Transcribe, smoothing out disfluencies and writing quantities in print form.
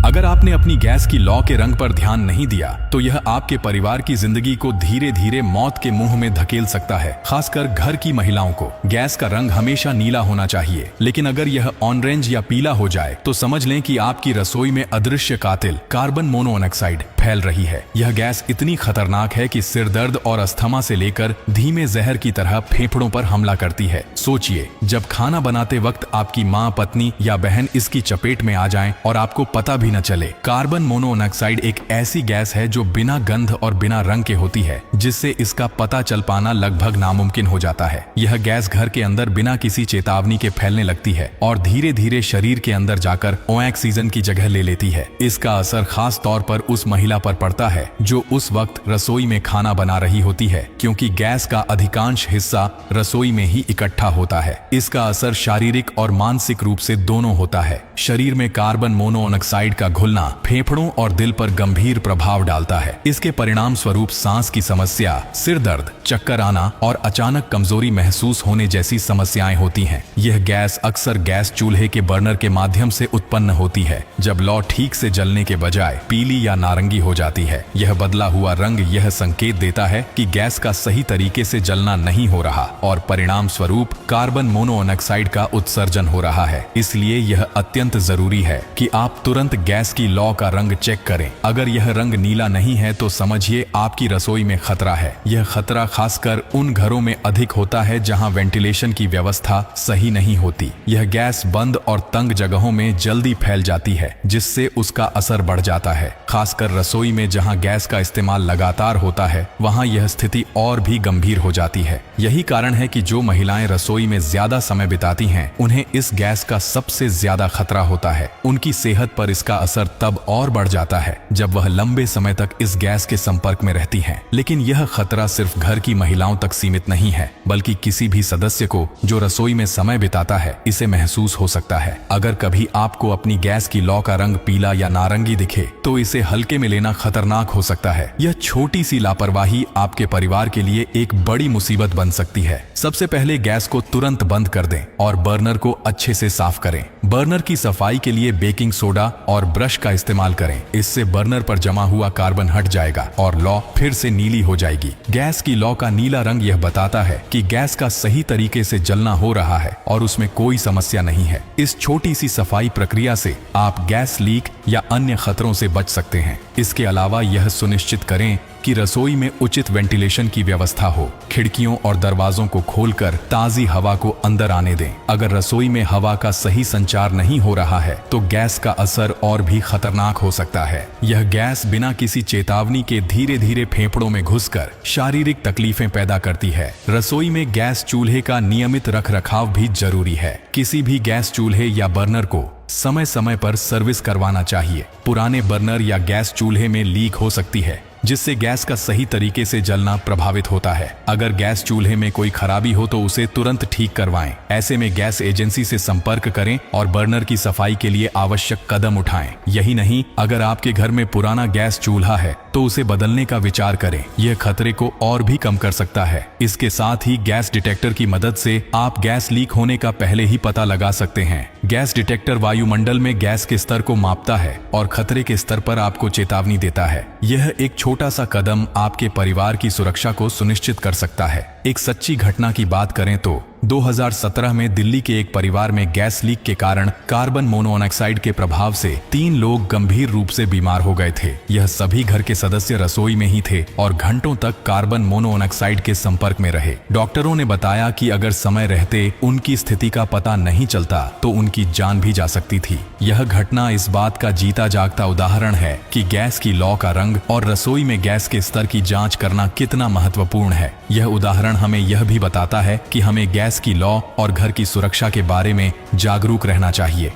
अगर आपने अपनी गैस की लौ के रंग पर ध्यान नहीं दिया तो यह आपके परिवार की जिंदगी को धीरे धीरे मौत के मुंह में धकेल सकता है। खासकर घर की महिलाओं को गैस का रंग हमेशा नीला होना चाहिए, लेकिन अगर यह ऑरेंज या पीला हो जाए तो समझ लें कि आपकी रसोई में अदृश्य कातिल कार्बन मोनोऑक्साइड फैल रही है। यह गैस इतनी खतरनाक है कि सिर दर्द और अस्थमा से लेकर धीमे जहर की तरह फेफड़ों पर हमला करती है। सोचिए, जब खाना बनाते वक्त आपकी माँ, पत्नी या बहन इसकी चपेट में आ जाएं और आपको पता भी न चले। कार्बन मोनोऑक्साइड एक ऐसी गैस है जो बिना गंध और बिना रंग के होती है, जिससे इसका पता चल पाना लगभग नामुमकिन हो जाता है। यह गैस घर के अंदर बिना किसी चेतावनी के फैलने लगती है और धीरे धीरे शरीर के अंदर जाकर ऑक्सीजन की जगह ले लेती है। इसका असर खास तौर पर उस महिला पर पड़ता है जो उस वक्त रसोई में खाना बना रही होती है, क्योंकि गैस का अधिकांश हिस्सा रसोई में ही इकट्ठा होता है। इसका असर शारीरिक और मानसिक रूप से दोनों होता है। शरीर में कार्बन मोनोऑक्साइड का घुलना फेफड़ों और दिल पर गंभीर प्रभाव डालता है। इसके परिणाम स्वरूप सांस की समस्या, सिर दर्द, चक्कर आना और अचानक कमजोरी महसूस होने जैसी समस्याएं होती हैं। यह गैस अक्सर गैस चूल्हे के बर्नर के माध्यम से उत्पन्न होती है, जब लौ ठीक से जलने के बजाय पीली या नारंगी हो जाती है। यह बदला हुआ रंग यह संकेत देता है कि गैस का सही तरीके से जलना नहीं हो रहा और परिणाम स्वरूप कार्बन मोनोऑक्साइड का उत्सर्जन हो रहा है। इसलिए यह अत्यंत जरूरी है कि आप तुरंत गैस की लौ का रंग चेक करें। अगर यह रंग नीला नहीं है तो समझिए आपकी रसोई में खतरा है। यह खतरा खासकर उन घरों में अधिक होता है जहां वेंटिलेशन की व्यवस्था सही नहीं होती। यह गैस बंद और तंग जगहों में जल्दी फैल जाती है, जिससे उसका असर बढ़ जाता है। खासकर रसोई में जहां गैस का इस्तेमाल लगातार होता है, वहां यह स्थिति और भी गंभीर हो जाती है। यही कारण है कि जो महिलाएं रसोई में ज्यादा समय बिताती हैं, उन्हें इस गैस का सबसे ज्यादा खतरा होता है। उनकी सेहत पर इसका असर तब और बढ़ जाता है जब वह लंबे समय तक इस गैस के संपर्क में रहती हैं। लेकिन यह खतरा सिर्फ घर की महिलाओं तक सीमित नहीं है, बल्कि किसी भी सदस्य को जो रसोई में समय बिताता है इसे महसूस हो सकता है। अगर कभी आपको अपनी गैस की लौ का रंग पीला या नारंगी दिखे तो इसे हल्के में लेना खतरनाक हो सकता है। यह छोटी सी लापरवाही आपके परिवार के लिए एक बड़ी मुसीबत बन सकती है। सबसे पहले गैस को तुरंत बंद कर दें और बर्नर को अच्छे से साफ करें। बर्नर की सफाई के लिए बेकिंग सोडा और ब्रश का इस्तेमाल करें। इससे बर्नर पर जमा हुआ कार्बन हट जाएगा और लौ फिर से नीली हो जाएगी। गैस की लौ का नीला रंग यह बताता है कि गैस का सही तरीके से जलना हो रहा है और उसमें कोई समस्या नहीं है। इस छोटी सी सफाई प्रक्रिया से आप गैस लीक या अन्य खतरों से बच सकते हैं। इसके अलावा यह सुनिश्चित करें कि रसोई में उचित वेंटिलेशन की व्यवस्था हो। खिड़कियों और दरवाजों को खोलकर ताजी हवा को अंदर आने दें। अगर रसोई में हवा का सही संचार नहीं हो रहा है तो गैस का असर और भी खतरनाक हो सकता है। यह गैस बिना किसी चेतावनी के धीरे धीरे फेफड़ों में घुसकर शारीरिक तकलीफें पैदा करती है। रसोई में गैस चूल्हे का नियमित रखरखाव भी जरूरी है। किसी भी गैस चूल्हे या बर्नर को समय समय पर सर्विस करवाना चाहिए। पुराने बर्नर या गैस चूल्हे में लीक हो सकती है, जिससे गैस का सही तरीके से जलना प्रभावित होता है। अगर गैस चूल्हे में कोई खराबी हो तो उसे तुरंत ठीक करवाएं। ऐसे में गैस एजेंसी से संपर्क करें और बर्नर की सफाई के लिए आवश्यक कदम उठाएं। यही नहीं, अगर आपके घर में पुराना गैस चूल्हा है तो उसे बदलने का विचार करें। यह खतरे को और भी कम कर सकता है। इसके साथ ही गैस डिटेक्टर की मदद से आप गैस लीक होने का पहले ही पता लगा सकते हैं। गैस डिटेक्टर वायुमंडल में गैस के स्तर को मापता है और खतरे के स्तर पर आपको चेतावनी देता है। यह एक छोटा सा कदम आपके परिवार की सुरक्षा को सुनिश्चित कर सकता है। एक सच्ची घटना की बात करें तो 2017 में दिल्ली के एक परिवार में गैस लीक के कारण कार्बन मोनोऑक्साइड के प्रभाव से 3 लोग गंभीर रूप से बीमार हो गए थे। यह सभी घर के सदस्य रसोई में ही थे और घंटों तक कार्बन मोनोऑक्साइड के संपर्क में रहे। डॉक्टरों ने बताया कि अगर समय रहते उनकी स्थिति का पता नहीं चलता तो उनकी जान भी जा सकती थी। यह घटना इस बात का जीता जागता उदाहरण है कि गैस की लौ का रंग और रसोई में गैस के स्तर की जांच करना कितना महत्वपूर्ण है। यह उदाहरण हमें यह भी बताता है कि हमें गैस की लौ और घर की सुरक्षा के बारे में जागरूक रहना चाहिए।